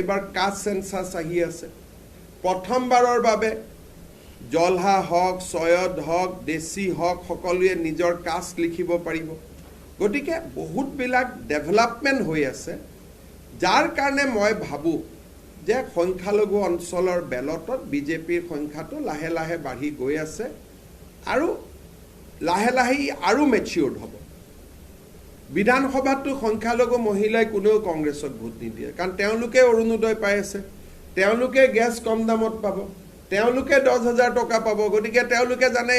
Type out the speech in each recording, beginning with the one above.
এবাৰ caste census আহি আছে প্ৰথমবাৰৰ বাবে জলহা হক সয়দ হক দেশী হক সকলোৱে নিজৰ কাষ্ট লিখিব পাৰিব গতিকে বহুত বিলাক ডেভেলপমেন্ট হৈ আছে যাৰ কাৰণে মই ভাবো যে সংখ্যালঘু অঞ্চলৰ বেলটত বিজেপিৰ সংখ্যাটো লাহে লাহে বাঢ়ি গৈ আছে আৰু লাহে লাহে আৰু মেচিউৰ্ড হ'ব বিধানসভাটো সংখ্যালঘু মহিলাই কোনেও কংগ্ৰেছক ভোট নিদিয়ে কাৰণ তেওঁলোকে অৰুণোদয় পাই আছে তেওঁলোকে গ্যাস কম দামত পাব তেওঁলোকে 10,000 টকা পাব গতিকে তেওঁলোকে জানে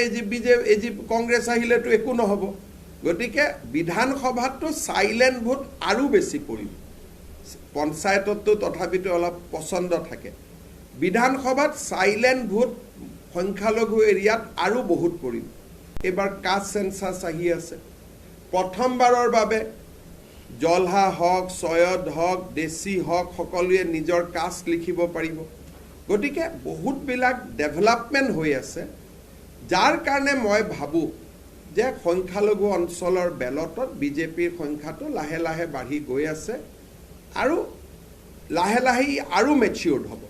এই কংগ্ৰেছ আহিলেতো একো নহব গতিকে বিধানসভাটো সাইলেন্ট ভোট আৰু বেছি পৰিব পঞ্চায়ততো তথাপিতো অলপ পছন্দ থাকে বিধানসভাত সাইলেন্ট ভোট সংখ্যালঘু এৰিয়াত আৰু বহুত পৰিব এবাৰ কাষ্ট সেন্সাস আহি আছে প্ৰথমবাৰৰ বাবে জলহা হক সয়দ হক দেশী হক সকলোৱে নিজৰ কাষ্ট লিখিব পাৰিব গতিকে বহুত বিলাক ডেভেলপমেন্ট হৈ আছে যাৰ কাৰণে মই ভাবো যে সংখ্যালঘু অঞ্চলৰ বেলটত বিজেপিৰ সংখ্যাটো লাহে লাহে বাঢ়ি গৈ আছে আৰু লাহে লাহে আৰু মেচিউৰ্ড হ'ব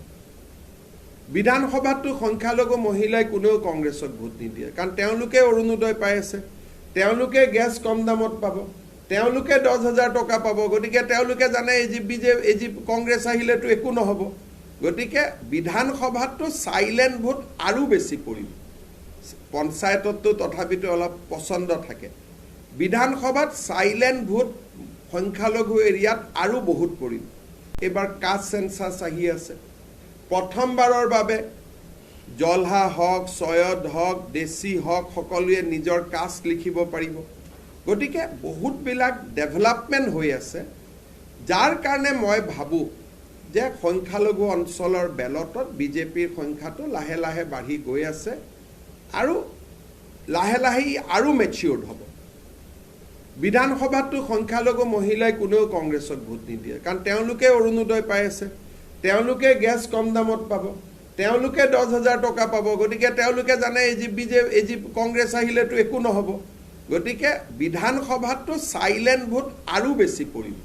বিধানসভাটো সংখ্যালঘু মহিলাই কোনেও কংগ্ৰেছক ভোট নিদিয়ে কাৰণ তেওঁলোকে অৰুণোদয় পাই আছে তেওঁলোকে গ্যাস কম দামত পাব তেওঁলোকে 10,000 টকা পাব গতিকে তেওঁলোকে জানে এই কংগ্ৰেছ আহিলেতো একো নহব গতিকে বিধানসভাটো সাইলেন্ট ভোট আৰু বেছি পৰিব পঞ্চায়ততো তথাপিতো অলপ পছন্দ থাকে বিধানসভাত সাইলেন্ট ভোট সংখ্যালঘু এৰিয়াত আৰু বহুত পৰিব এবাৰ কাষ্ট সেন্সাস আহি আছে প্ৰথমবাৰৰ বাবে জলহা হক সয়দ হক দেশী হক সকলোৱে নিজৰ কাষ্ট লিখিব পাৰিব গতিকে বহুত বিলাক ডেভেলপমেন্ট হৈ আছে যাৰ কাৰণে মই ভাবো যে সংখ্যালঘু অঞ্চলৰ বেলটত বিজেপিৰ সংখ্যাটো লাহে লাহে বাঢ়ি গৈ আছে আৰু লাহে লাহে আৰু মেচিউৰ্ড হ'ব বিধানসভাটো সংখ্যালঘু মহিলাই কোনেও কংগ্ৰেছক ভোট নিদিয়ে কাৰণ তেওঁলোকে অৰুণোদয় পাই আছে তেওঁলোকে গ্যাস কম দামত পাব তেওঁলোকে 10,000 টকা পাব গতিকে তেওঁলোকে জানে এই কংগ্ৰেছ আহিলেতো একো নহব গতিকে বিধানসভাটো সাইলেন্ট ভোট আৰু বেছি পৰিব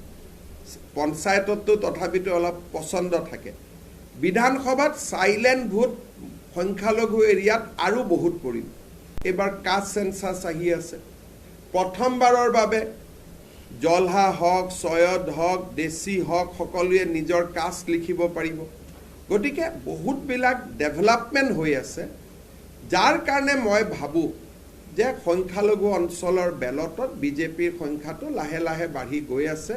পঞ্চায়ততো তথাপিতো অলপ পছন্দ থাকে বিধানসভাত সাইলেন্ট ভোট সংখ্যালঘু এৰিয়াত আৰু বহুত পৰিব এবাৰ কাষ্ট সেন্সাস আহি আছে প্ৰথমবাৰৰ বাবে জলহা হক সয়দ হক দেশী হক সকলোৱে নিজৰ কাষ্ট লিখিব পাৰিব গতিকে বহুত বিলাক ডেভেলপমেন্ট হৈ আছে যাৰ কাৰণে মই ভাবো যে সংখ্যালঘু অঞ্চলৰ বেলটত বিজেপিৰ সংখ্যাটো লাহে লাহে বাঢ়ি গৈ আছে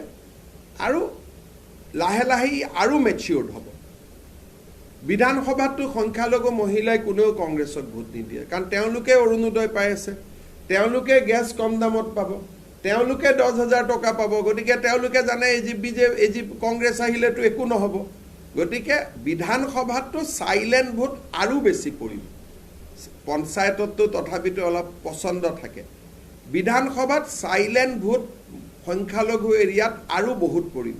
আৰু লাহে লাহে আৰু মেচিউৰ্ড হ'ব বিধানসভাটো সংখ্যালঘু মহিলাই কোনেও কংগ্ৰেছক ভোট নিদিয়ে কাৰণ তেওঁলোকে অৰুণোদয় পাই আছে তেওঁলোকে গ্যাস কম দামত পাব তেওঁলোকে 10,000 টকা পাব গতিকে তেওঁলোকে জানে এই কংগ্ৰেছ আহিলেতো একো নহব গতিকে বিধানসভাটো সাইলেন্ট ভোট আৰু বেছি পৰিব পঞ্চায়ততো তথাপিতো অলপ পছন্দ থাকে বিধানসভাত সাইলেন্ট ভোট সংখ্যালঘু এৰিয়াত আৰু বহুত পৰিব